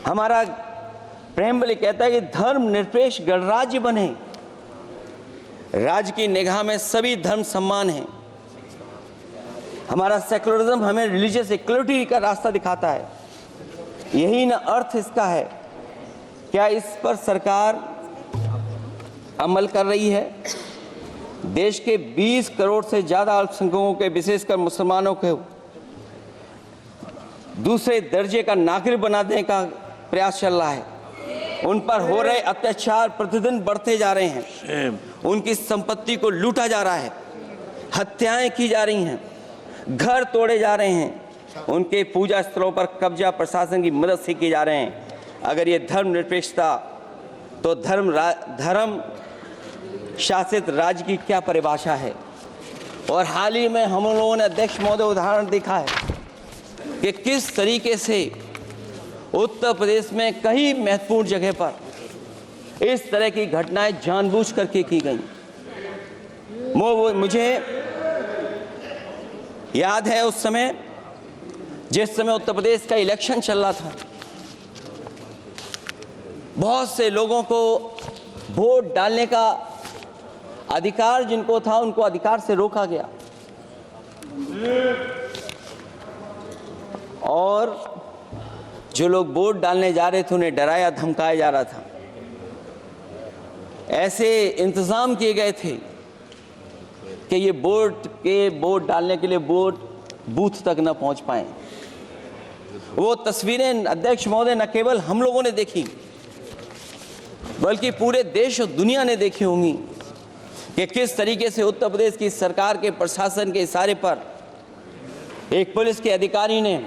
हमारा प्रेम्बल कहता है कि धर्म निरपेक्ष गणराज्य बने, राज्य की निगाह में सभी धर्म समान हैं। हमारा सेकुलरिज्म हमें रिलीजियस इक्वलिटी का रास्ता दिखाता है। यही ना अर्थ इसका है। क्या इस पर सरकार अमल कर रही है? देश के 20 करोड़ से ज़्यादा अल्पसंख्यकों के, विशेषकर मुसलमानों को दूसरे दर्जे का नागरिक बना देने का प्रयास चल रहा है। उन पर हो रहे अत्याचार प्रतिदिन बढ़ते जा रहे हैं। उनकी संपत्ति को लूटा जा रहा है, हत्याएं की जा रही हैं, घर तोड़े जा रहे हैं, उनके पूजा स्थलों पर कब्जा प्रशासन की मदद से किए जा रहे हैं। अगर ये धर्मनिरपेक्षता, तो धर्म शासित राज्य की क्या परिभाषा है? और हाल ही में हम लोगों ने अध्यक्ष महोदय उदाहरण देखा है कि किस तरीके से उत्तर प्रदेश में कई महत्वपूर्ण जगह पर इस तरह की घटनाएं जानबूझ करके की गई। मुझे याद है उस समय, जिस समय उत्तर प्रदेश का इलेक्शन चल रहा था, बहुत से लोगों को वोट डालने का अधिकार जिनको था, उनको अधिकार से रोका गया और जो लोग वोट डालने जा रहे थे उन्हें डराया धमकाया जा रहा था। ऐसे इंतजाम किए गए थे कि ये वोट डालने के लिए वोट बूथ तक न पहुंच पाए। वो तस्वीरें अध्यक्ष महोदय न केवल हम लोगों ने देखी, बल्कि पूरे देश और दुनिया ने देखी होंगी कि किस तरीके से उत्तर प्रदेश की सरकार के प्रशासन के इशारे पर एक पुलिस के अधिकारी ने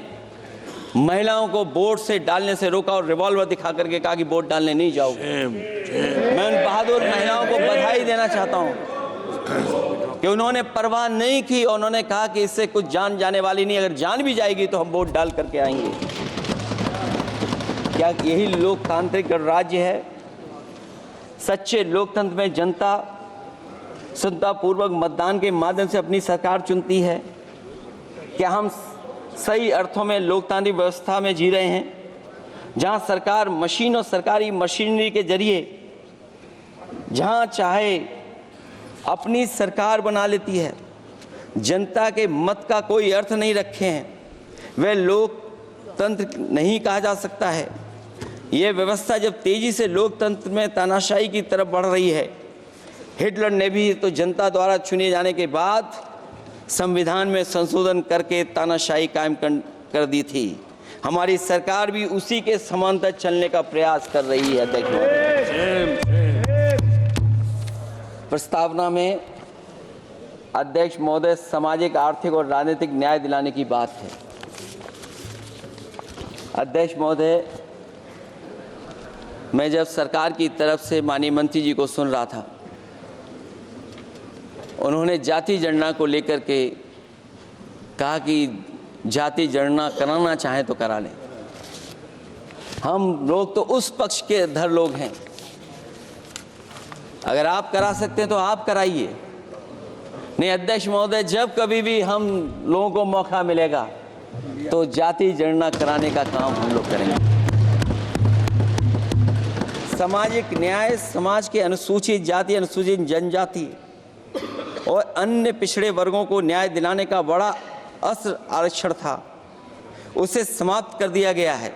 महिलाओं को वोट से डालने से रोका और रिवॉल्वर दिखा करके कहा कि वोट डालने नहीं जाओगे। मैं उन बहादुर महिलाओं को बधाई देना चाहता हूं कि उन्होंने परवाह नहीं की और उन्होंने कहा कि इससे कुछ जान जाने वाली नहीं, अगर जान भी जाएगी तो हम वोट डाल करके आएंगे। क्या यही लोकतांत्रिक गणराज्य है? सच्चे लोकतंत्र में जनता श्रद्धापूर्वक मतदान के माध्यम से अपनी सरकार चुनती है। क्या हम सही अर्थों में लोकतांत्रिक व्यवस्था में जी रहे हैं, जहां सरकार मशीन और सरकारी मशीनरी के जरिए जहां चाहे अपनी सरकार बना लेती है, जनता के मत का कोई अर्थ नहीं रखे हैं, वह लोकतंत्र नहीं कहा जा सकता है। यह व्यवस्था जब तेजी से लोकतंत्र में तानाशाही की तरफ बढ़ रही है, हिटलर ने भी तो जनता द्वारा चुने जाने के बाद संविधान में संशोधन करके तानाशाही कायम कर दी थी। हमारी सरकार भी उसी के समांतर चलने का प्रयास कर रही है। प्रस्तावना में अध्यक्ष महोदय सामाजिक, आर्थिक और राजनीतिक न्याय दिलाने की बात है। अध्यक्ष महोदय, मैं जब सरकार की तरफ से माननीय मंत्री जी को सुन रहा था, उन्होंने जाति जनगणना को लेकर के कहा कि जाति जनगणना कराना चाहें तो करा लें। हम लोग तो उस पक्ष के धर लोग हैं, अगर आप करा सकते हैं तो आप कराइए। नहीं अध्यक्ष महोदय, जब कभी भी हम लोगों को मौका मिलेगा तो जाति जनगणना कराने का काम हम लोग करेंगे। सामाजिक न्याय समाज के अनुसूचित जाति, अनुसूचित जनजाति और अन्य पिछड़े वर्गों को न्याय दिलाने का बड़ा अस्त्र आरक्षण था, उसे समाप्त कर दिया गया है।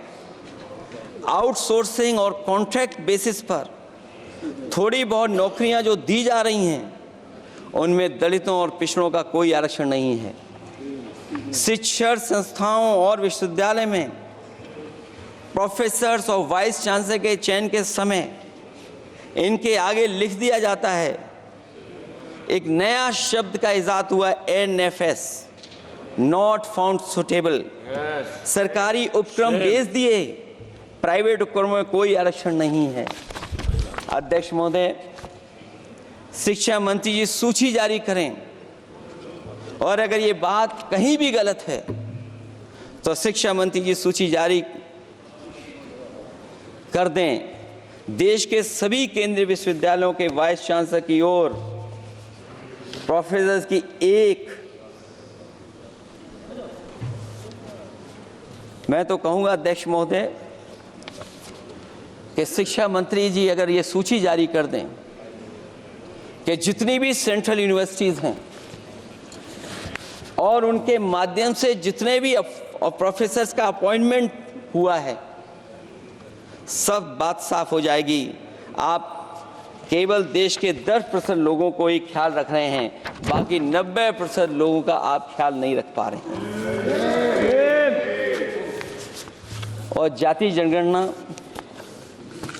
आउटसोर्सिंग और कॉन्ट्रैक्ट बेसिस पर थोड़ी बहुत नौकरियां जो दी जा रही हैं, उनमें दलितों और पिछड़ों का कोई आरक्षण नहीं है। शिक्षण संस्थाओं और विश्वविद्यालय में प्रोफेसर्स और वाइस चांसलर के चयन के समय इनके आगे लिख दिया जाता है, एक नया शब्द का इजाद हुआ, NFS, नॉट फाउंड सुटेबल। सरकारी उपक्रम बेच दिए, प्राइवेट उपक्रमों में कोई आरक्षण नहीं है। अध्यक्ष महोदय, शिक्षा मंत्री जी सूची जारी करें, और अगर ये बात कहीं भी गलत है तो शिक्षा मंत्री जी सूची जारी कर दें। देश के सभी केंद्रीय विश्वविद्यालयों के वाइस चांसलर की ओर प्रोफेसर्स की एक, मैं तो कहूँगा अध्यक्ष महोदय, कि शिक्षा मंत्री जी अगर ये सूची जारी कर दें कि जितनी भी सेंट्रल यूनिवर्सिटीज़ हैं और उनके माध्यम से जितने भी प्रोफेसर्स का अपॉइंटमेंट हुआ है, सब बात साफ हो जाएगी। आप केवल देश के 10% लोगों को ही ख्याल रख रहे हैं, बाकी 90% लोगों का आप ख्याल नहीं रख पा रहे हैं। और जाति जनगणना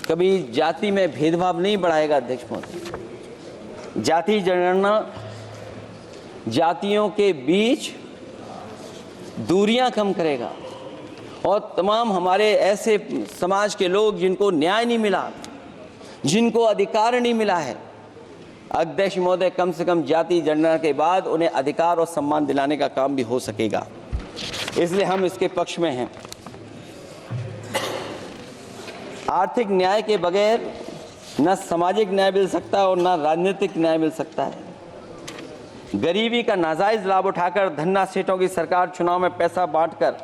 कभी जाति में भेदभाव नहीं बढ़ाएगा अध्यक्ष महोदय। जाति जनगणना जातियों के बीच दूरियां कम करेगा और तमाम हमारे ऐसे समाज के लोग जिनको न्याय नहीं मिला, जिनको अधिकार नहीं मिला है, अध्यक्ष महोदय कम से कम जाति जनगणना के बाद उन्हें अधिकार और सम्मान दिलाने का काम भी हो सकेगा। इसलिए हम इसके पक्ष में हैं। आर्थिक न्याय के बगैर न सामाजिक न्याय मिल सकता है और न राजनीतिक न्याय मिल सकता है। गरीबी का नाजायज लाभ उठाकर धन्ना सेठों की सरकार चुनाव में पैसा बांटकर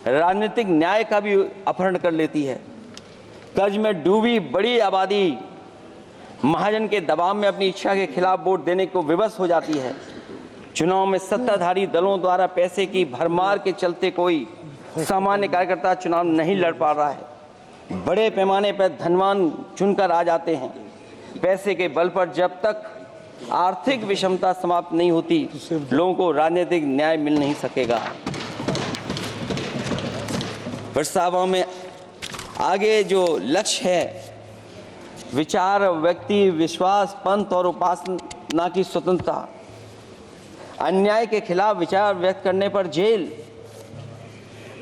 राजनीतिक न्याय का भी अपहरण कर लेती है। कर्ज में डूबी बड़ी आबादी महाजन के दबाव में अपनी इच्छा के खिलाफ वोट देने को विवश हो जाती है। चुनाव में सत्ताधारी दलों द्वारा पैसे की भरमार के चलते कोई सामान्य कार्यकर्ता चुनाव नहीं लड़ पा रहा है। बड़े पैमाने पर धनवान चुनकर आ जाते हैं। पैसे के बल पर जब तक आर्थिक विषमता समाप्त नहीं होती, लोगों को राजनीतिक न्याय मिल नहीं सकेगा। प्रस्तावों में आगे जो लक्ष्य है, विचार, व्यक्ति, विश्वास, पंथ और उपासना की स्वतंत्रता, अन्याय के खिलाफ विचार व्यक्त करने पर जेल,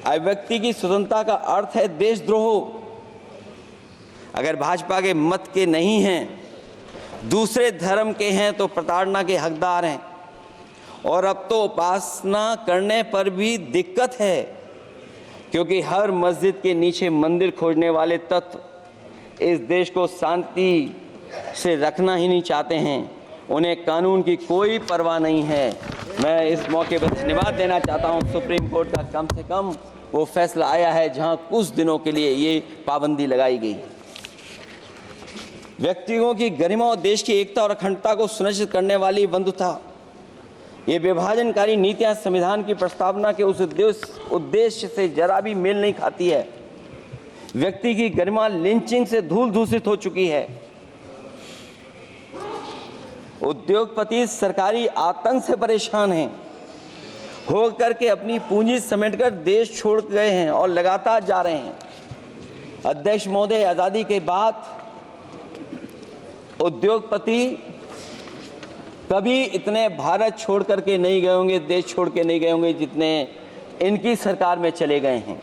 अभिव्यक्ति की स्वतंत्रता का अर्थ है देशद्रोह। अगर भाजपा के मत के नहीं हैं, दूसरे धर्म के हैं तो प्रताड़ना के हकदार हैं। और अब तो उपासना करने पर भी दिक्कत है, क्योंकि हर मस्जिद के नीचे मंदिर खोजने वाले तत्व इस देश को शांति से रखना ही नहीं चाहते हैं। उन्हें कानून की कोई परवाह नहीं है। मैं इस मौके पर धन्यवाद देना चाहता हूं। सुप्रीम कोर्ट का कम से कम वो फैसला आया है जहां कुछ दिनों के लिए ये पाबंदी लगाई गई। व्यक्तियों की गरिमा और देश की एकता और अखंडता को सुनिश्चित करने वाली बंधुता, ये विभाजनकारी नीतियां संविधान की प्रस्तावना के उस उद्देश्य से जरा भी मेल नहीं खाती है। व्यक्ति की गरिमा लिंचिंग से धूल दूषित हो चुकी है। उद्योगपति सरकारी आतंक से परेशान हैं, हो करके अपनी पूंजी समेटकर देश छोड़ गए हैं और लगातार जा रहे हैं। अध्यक्ष महोदय, आज़ादी के बाद उद्योगपति कभी इतने भारत छोड़ करके नहीं गए होंगे, देश छोड़ के नहीं गए होंगे जितने इनकी सरकार में चले गए हैं।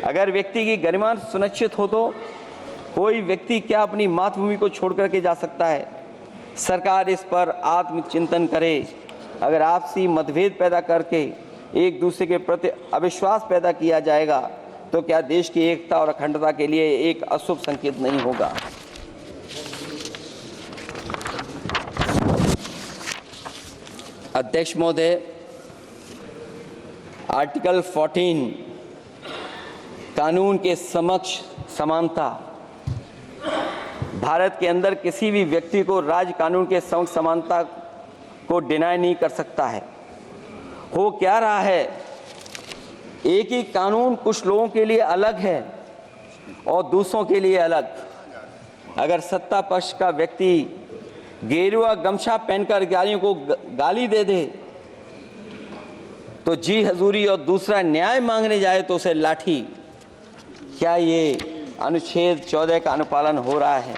अगर व्यक्ति की गरिमा सुनिश्चित हो तो कोई व्यक्ति क्या अपनी मातृभूमि को छोड़ करके जा सकता है? सरकार इस पर आत्मचिंतन करे। अगर आपसी मतभेद पैदा करके एक दूसरे के प्रति अविश्वास पैदा किया जाएगा तो क्या देश की एकता और अखंडता के लिए एक अशुभ संकेत नहीं होगा? अध्यक्ष महोदय, आर्टिकल 14 कानून के समक्ष समानता, भारत के अंदर किसी भी व्यक्ति को राज्य कानून के समक्ष समानता को डिनाई नहीं कर सकता है। हो क्या रहा है, एक ही कानून कुछ लोगों के लिए अलग है और दूसरों के लिए अलग। अगर सत्ता पक्ष का व्यक्ति गेरुआ गमछा पहनकर गालियों को गाली दे दे तो जी हजूरी और दूसरा न्याय मांगने जाए तो उसे लाठी। क्या ये अनुच्छेद 14 का अनुपालन हो रहा है?